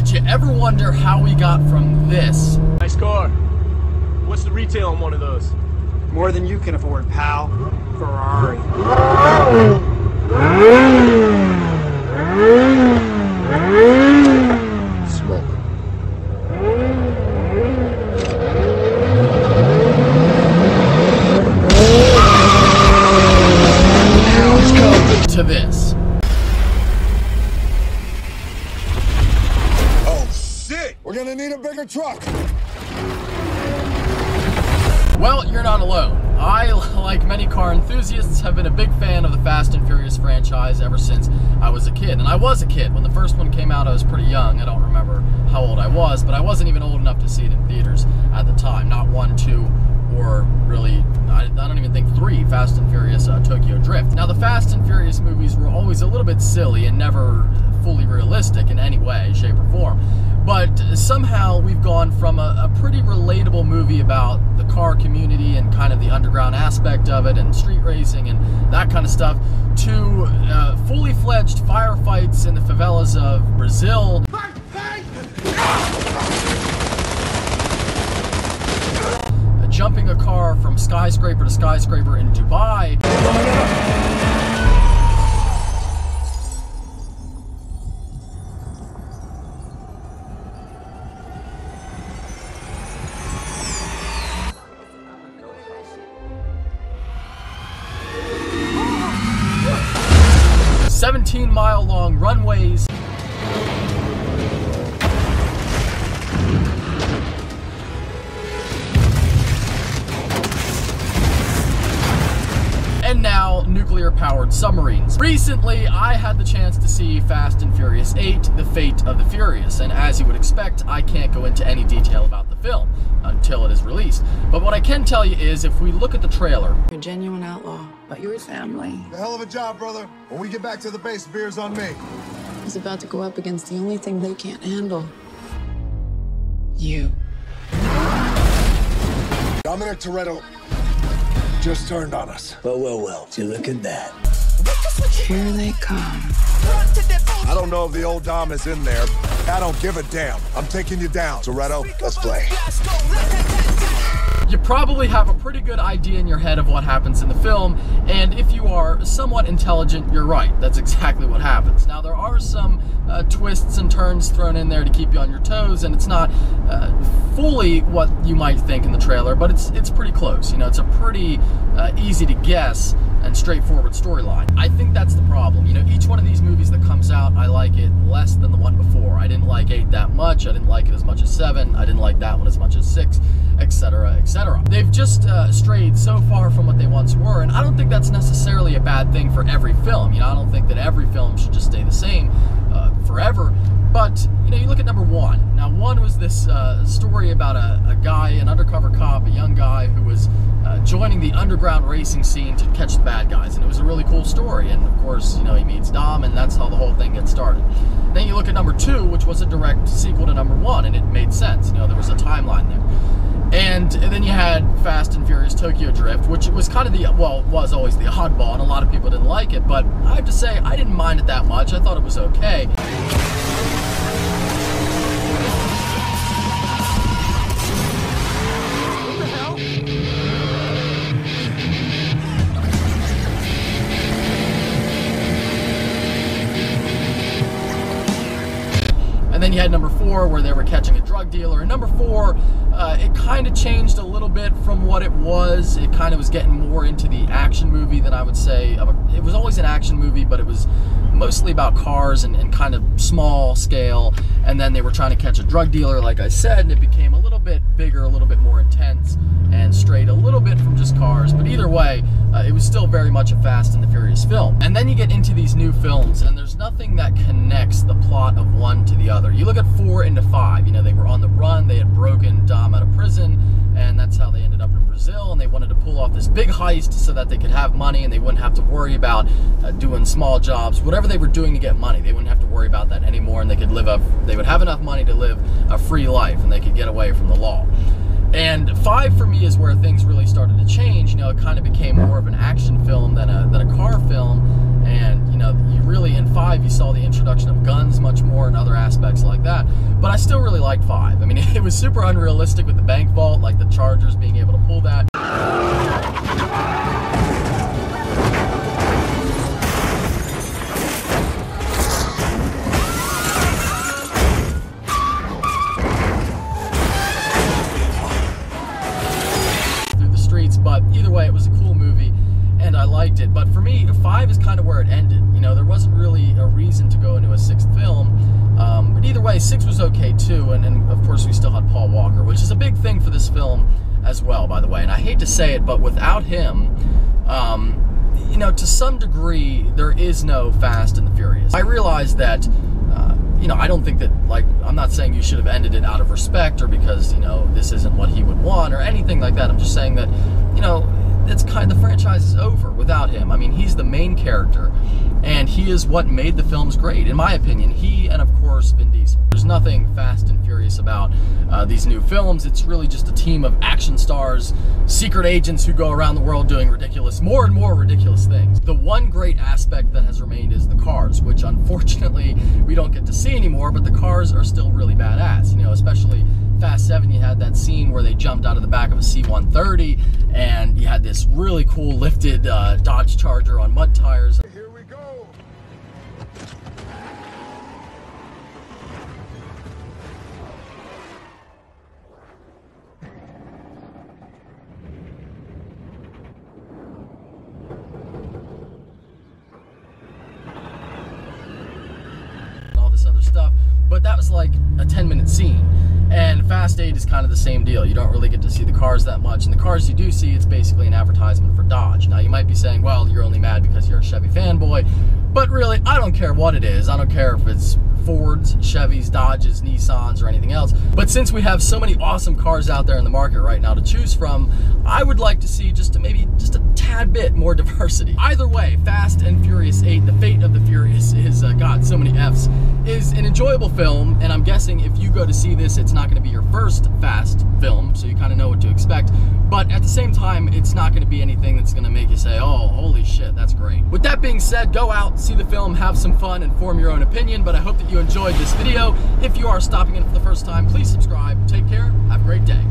Did you ever wonder how we got from this? Nice car. What's the retail on one of those? More than you can afford, pal. Ferrari. Smoke. To this. Oh shit! We're gonna need a bigger truck. Well, you're not alone. I, like many car enthusiasts, have been a big fan of the Fast and Furious franchise ever since I was a kid. And I was a kid. When the first one came out, I was pretty young. I don't remember how old I was, but I wasn't even old enough to see it in theaters at the time. Not 1, 2, or really, I don't even think 3, Fast and Furious Tokyo Drift. Now, the Fast and Furious movies were always a little bit silly and never fully realistic in any way, shape, or form. But somehow we've gone from a pretty relatable movie about the car community and kind of the underground aspect of it and street racing and that kind of stuff to fully fledged firefights in the favelas of Brazil. Jumping a car from skyscraper to skyscraper in Dubai. 17-mile-long runways. And now, nuclear-powered submarines. Recently, I had the chance to see Fast and Furious 8, The Fate of the Furious, and as you would expect, I can't go into any detail about the film until it is released. But what I can tell you is, if we look at the trailer... You're a genuine outlaw, but you're his family. A hell of a job, brother. When we get back to the base, beer's on me. He's about to go up against the only thing they can't handle. You. Dominic Toretto just turned on us. Well, you look at that. Here they come. I don't know if the old Dom is in there. I don't give a damn. I'm taking you down. Toretto, let's play. You probably have a pretty good idea in your head of what happens in the film, and if you are somewhat intelligent, you're right. That's exactly what happens. Now, there are some twists and turns thrown in there to keep you on your toes, and it's not fully what you might think in the trailer, but it's pretty close. You know, it's a pretty easy to guess and straightforward storyline. I think that's the problem. You know, each one of these movies that comes out, I like it less than the one before. I didn't like 8 that much. I didn't like it as much as 7. I didn't like that one as much as 6, etc., etc. They've just strayed so far from what they once were, and I don't think that's necessarily a bad thing for every film. You know, I don't think that every film should just stay the same forever. But, you know, you look at number 1. Now, 1 was this story about a guy, an undercover cop, a young guy who was joining the underground racing scene to catch the bad guys. And it was a really cool story. And, of course, you know, he meets Dom, and that's how the whole thing gets started. Then you look at number 2, which was a direct sequel to number 1, and it made sense. You know, there was a timeline there. And then you had Fast and Furious Tokyo Drift, which was kind of was always the oddball, and a lot of people didn't like it. But I have to say, I didn't mind it that much. I thought it was okay. And then you had number 4, where they were catching a drug dealer. And number 4, it kind of changed a little bit from what it was. It kind of was getting more into the action movie than I would say. It was always an action movie, but it was mostly about cars and kind of small scale. And then they were trying to catch a drug dealer, like I said, and it became a little bit bigger, a little bit more intense, and strayed a little bit from just cars. But either way, it was still very much a Fast and the Furious film. And then you get into these new films, and there's nothing that connects the plot of one to the other. You look at 4 into 5, you know, they were on the run, they had broken Dom out of prison, and that's how they ended up in Brazil, and they wanted to pull off this big heist so that they could have money and they wouldn't have to worry about doing small jobs. Whatever they were doing to get money, they wouldn't have to worry about that anymore, and they would have enough money to live a free life, and they could get away from the law. And 5 for me is where things really started to change. You know, it kind of became more of an action film than a car film. And, you know, you really, in 5, you saw the introduction of guns much more and other aspects like that. I still really liked 5. I mean, it was super unrealistic with the bank vault, like the Chargers being able to pull that. Through the streets, but either way, it was a cool movie, and I liked it. But for me, 5 is kind of where it ended. You know, there wasn't really a reason to go into a 6th film. But either way, 6 was okay too, and of course we still had Paul Walker, which is a big thing for this film as well, by the way. And I hate to say it, but without him, you know, to some degree, there is no Fast and the Furious. I realize that, you know, I don't think that, like, I'm not saying you should have ended it out of respect or because, you know, this isn't what he would want or anything like that. I'm just saying that, you know, it's kind of, the franchise is over without him. I mean, he's the main character, and he is what made the films great, in my opinion. He and, of course, Vin Diesel. There's nothing Fast and Furious about these new films. It's really just a team of action stars, secret agents who go around the world doing more and more ridiculous things. The one great aspect that has remained is the cars, which unfortunately we don't get to see anymore, but the cars are still really badass. You know, especially Fast 7, you had that scene where they jumped out of the back of a C-130, and you had this really cool lifted Dodge Charger on mud tires. Here we go. And all this other stuff, but that was like a 10-minute scene. And Fast 8 is kind of the same deal. You don't really get to see the cars that much, and the cars you do see, it's basically an advertisement for Dodge. Now, you might be saying, well, you're only mad because you're a Chevy fanboy, but really, I don't care what it is. I don't care if it's Fords, Chevys, Dodges, Nissans, or anything else. But since we have so many awesome cars out there in the market right now to choose from, I would like to see maybe just a tad bit more diversity. Either way, Fast and Furious 8, The Fate of the Furious is, God, so many Fs, is an enjoyable film, and I'm guessing if you go to see this, it's not going to be your first Fast film, so you kind of know what to expect. But at the same time, it's not going to be anything that's going to make you say, oh, holy shit, that's great. With that being said, go out, see the film, have some fun, and form your own opinion, but I hope that you enjoyed this video. If you are stopping in for the first time, please subscribe. Take care. Have a great day.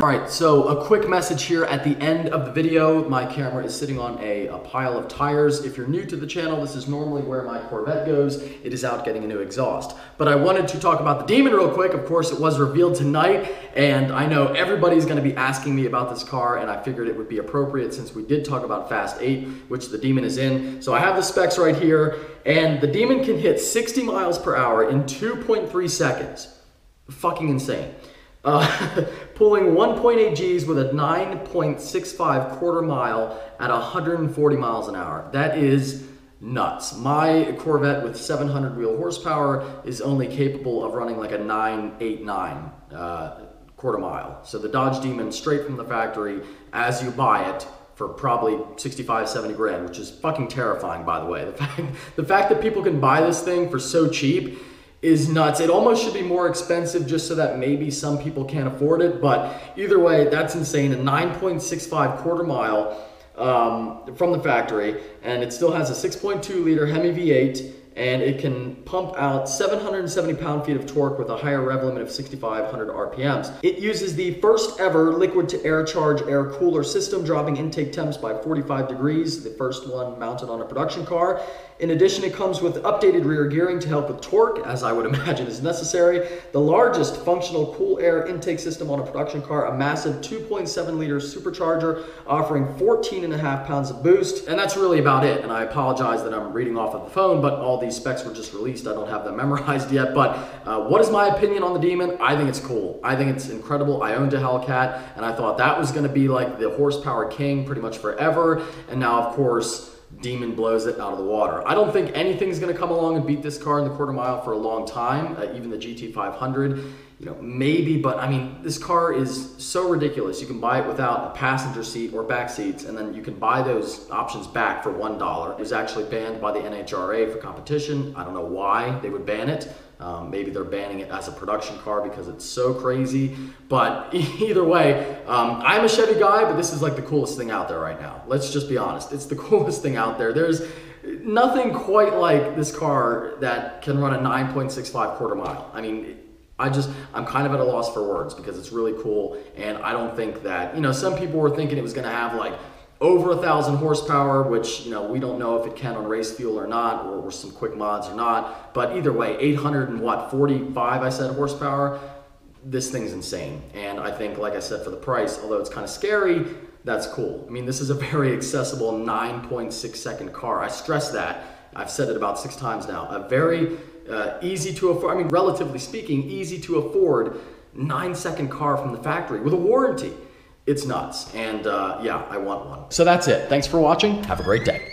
Alright, so a quick message here at the end of the video. My camera is sitting on a pile of tires. If you're new to the channel, this is normally where my Corvette goes. It is out getting a new exhaust. But I wanted to talk about the Demon real quick. Of course, it was revealed tonight, and I know everybody's going to be asking me about this car, and I figured it would be appropriate since we did talk about Fast 8, which the Demon is in. So I have the specs right here, and the Demon can hit 60 miles per hour in 2.3 seconds. Fucking insane. Pulling 1.8 Gs with a 9.65 quarter mile at 140 miles an hour. That is nuts. My Corvette with 700 wheel horsepower is only capable of running like a 989 quarter mile. So the Dodge Demon, straight from the factory, as you buy it, for probably 65, 70 grand, which is fucking terrifying, by the way. The fact that people can buy this thing for so cheap is nuts. It almost should be more expensive just so that maybe some people can't afford it, but either way, that's insane. A 9.65 quarter mile from the factory, and it still has a 6.2 liter Hemi V8, and it can pump out 770 pound-feet of torque with a higher rev limit of 6,500 RPMs. It uses the first ever liquid to air charge air cooler system, dropping intake temps by 45 degrees, the first one mounted on a production car. In addition, it comes with updated rear gearing to help with torque, as I would imagine is necessary. The largest functional cool air intake system on a production car, a massive 2.7 liter supercharger offering 14.5 pounds of boost. And that's really about it. And I apologize that I'm reading off of the phone, but all these specs were just released. I don't have them memorized yet. But what is my opinion on the Demon? I think it's cool. I think it's incredible. I owned a Hellcat, and I thought that was going to be like the horsepower king pretty much forever. And now, of course, Demon blows it out of the water. I don't think anything's going to come along and beat this car in the quarter mile for a long time. Even the GT500 you know, maybe, but I mean, this car is so ridiculous. You can buy it without a passenger seat or back seats, and then you can buy those options back for $1. It was actually banned by the NHRA for competition. I don't know why they would ban it. Maybe they're banning it as a production car because it's so crazy. But either way, I'm a Chevy guy, but this is like the coolest thing out there right now. Let's just be honest. It's the coolest thing out there. There's nothing quite like this car that can run a 9.65 quarter mile. I mean, I'm kind of at a loss for words because it's really cool. And I don't think that, you know, some people were thinking it was going to have like over 1,000 horsepower, which, you know, we don't know if it can on race fuel or not, or some quick mods or not. But either way, 845, I said, horsepower. This thing's insane. And I think, like I said, for the price, although it's kind of scary, that's cool. I mean, this is a very accessible 9.6 second car. I stress that. I've said it about 6 times now. A very easy to afford, I mean, relatively speaking, easy to afford 9-second car from the factory with a warranty. It's nuts. And yeah, I want one. So that's it. Thanks for watching. Have a great day.